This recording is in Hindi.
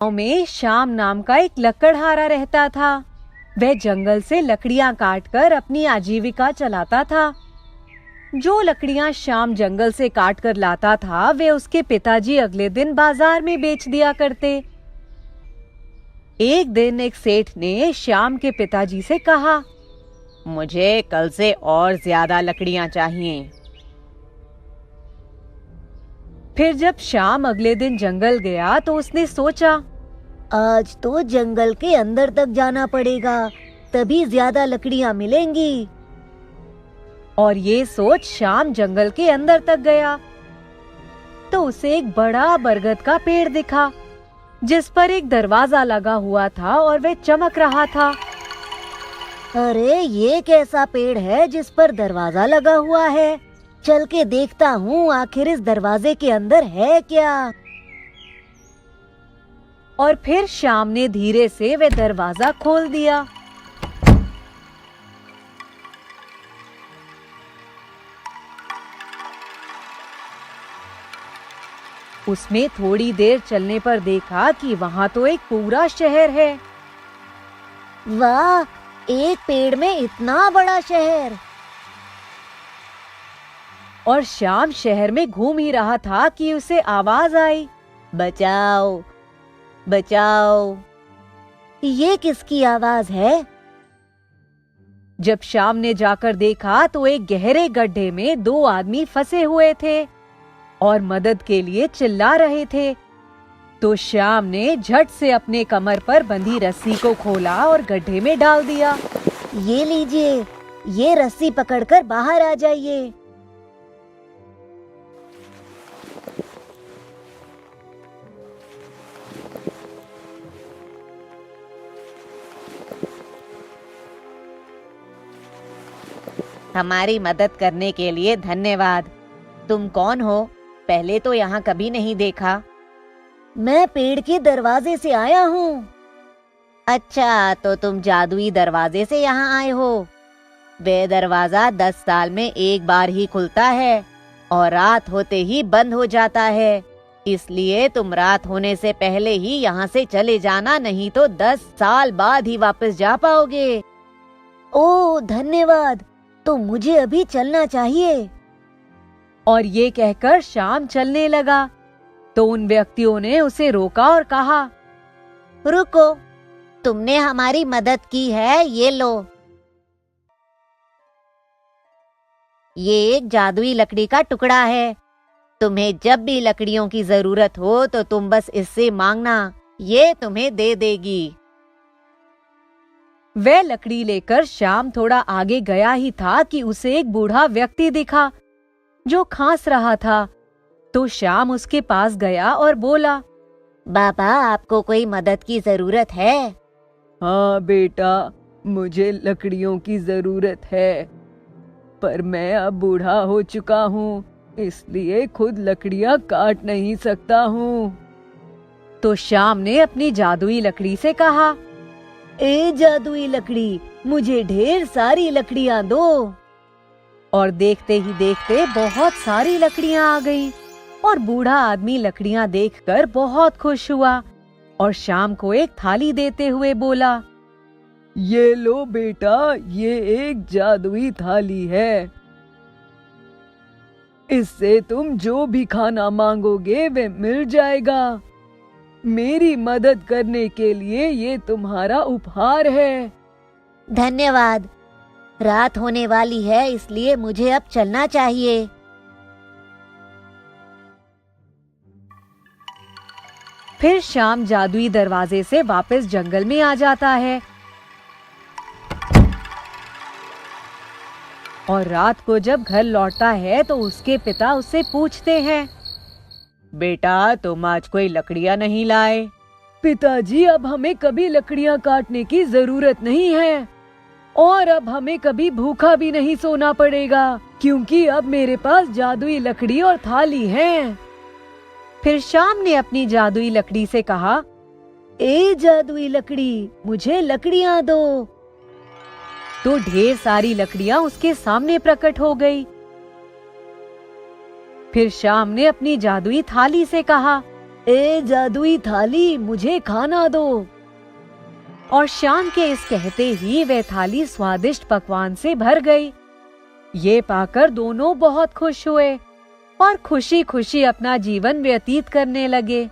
गांव में श्याम नाम का एक लकड़हारा रहता था। वह जंगल से लकड़ियां काटकर अपनी आजीविका चलाता था। जो लकड़ियां श्याम जंगल से काट कर लाता था, वे उसके पिताजी अगले दिन बाजार में बेच दिया करते। एक दिन एक सेठ ने श्याम के पिताजी से कहा, मुझे कल से और ज्यादा लकड़ियां चाहिए। फिर जब श्याम अगले दिन जंगल गया तो उसने सोचा, आज तो जंगल के अंदर तक जाना पड़ेगा, तभी ज्यादा लकड़ियां मिलेंगी। और ये सोच श्याम जंगल के अंदर तक गया तो उसे एक बड़ा बरगद का पेड़ दिखा, जिस पर एक दरवाजा लगा हुआ था और वह चमक रहा था। अरे ये कैसा पेड़ है जिस पर दरवाजा लगा हुआ है? चल के देखता हूँ आखिर इस दरवाजे के अंदर है क्या। और फिर श्याम ने धीरे से वह दरवाजा खोल दिया। उसमें थोड़ी देर चलने पर देखा कि वहां तो एक पूरा शहर है। वाह, एक पेड़ में इतना बड़ा शहर। और श्याम शहर में घूम ही रहा था कि उसे आवाज आई, बचाओ बचाओ। ये किसकी आवाज है? जब श्याम ने जाकर देखा तो एक गहरे गड्ढे में दो आदमी फंसे हुए थे और मदद के लिए चिल्ला रहे थे। तो श्याम ने झट से अपने कमर पर बंधी रस्सी को खोला और गड्ढे में डाल दिया। ये लीजिए, ये रस्सी पकड़कर बाहर आ जाइए। हमारी मदद करने के लिए धन्यवाद। तुम कौन हो? पहले तो यहाँ कभी नहीं देखा। मैं पेड़ के दरवाजे से आया हूँ। अच्छा, तो तुम जादुई दरवाजे से यहाँ आए हो। वह दरवाजा 10 साल में एक बार ही खुलता है और रात होते ही बंद हो जाता है। इसलिए तुम रात होने से पहले ही यहाँ से चले जाना, नहीं तो 10 साल बाद ही वापस जा पाओगे। ओह धन्यवाद, तो मुझे अभी चलना चाहिए। और ये कहकर श्याम चलने लगा तो उन व्यक्तियों ने उसे रोका और कहा, रुको, तुमने हमारी मदद की है, ये लो। ये एक जादुई लकड़ी का टुकड़ा है। तुम्हें जब भी लकड़ियों की जरूरत हो तो तुम बस इससे मांगना, ये तुम्हें दे देगी। वह लकड़ी लेकर श्याम थोड़ा आगे गया ही था कि उसे एक बूढ़ा व्यक्ति दिखा जो खांस रहा था। तो श्याम उसके पास गया और बोला, बाबा, आपको कोई मदद की जरूरत है? हाँ बेटा, मुझे लकड़ियों की जरूरत है, पर मैं अब बूढ़ा हो चुका हूँ, इसलिए खुद लकड़ियाँ काट नहीं सकता हूँ। तो श्याम ने अपनी जादुई लकड़ी से कहा, ए जादुई लकड़ी, मुझे ढेर सारी लकड़ियाँ दो। और देखते ही देखते बहुत सारी लकड़ियाँ आ गई और बूढ़ा आदमी लकड़ियाँ देखकर बहुत खुश हुआ और श्याम को एक थाली देते हुए बोला, ये लो बेटा, ये एक जादुई थाली है। इससे तुम जो भी खाना मांगोगे वे मिल जाएगा। मेरी मदद करने के लिए ये तुम्हारा उपहार है। धन्यवाद। रात होने वाली है, इसलिए मुझे अब चलना चाहिए। फिर श्याम जादुई दरवाजे से वापस जंगल में आ जाता है और रात को जब घर लौटता है तो उसके पिता उससे पूछते हैं, बेटा, तुम आज कोई लकड़ियाँ नहीं लाए? पिताजी, अब हमें कभी लकड़ियाँ काटने की जरूरत नहीं है और अब हमें कभी भूखा भी नहीं सोना पड़ेगा, क्योंकि अब मेरे पास जादुई लकड़ी और थाली है। फिर श्याम ने अपनी जादुई लकड़ी से कहा, ए जादुई लकड़ी, मुझे लकड़ियाँ दो। तो ढेर सारी लकड़ियाँ उसके सामने प्रकट हो गई। फिर श्याम ने अपनी जादुई थाली से कहा, ए जादुई थाली, मुझे खाना दो। और श्याम के इस कहते ही वह थाली स्वादिष्ट पकवान से भर गई। ये पाकर दोनों बहुत खुश हुए और खुशी खुशी अपना जीवन व्यतीत करने लगे।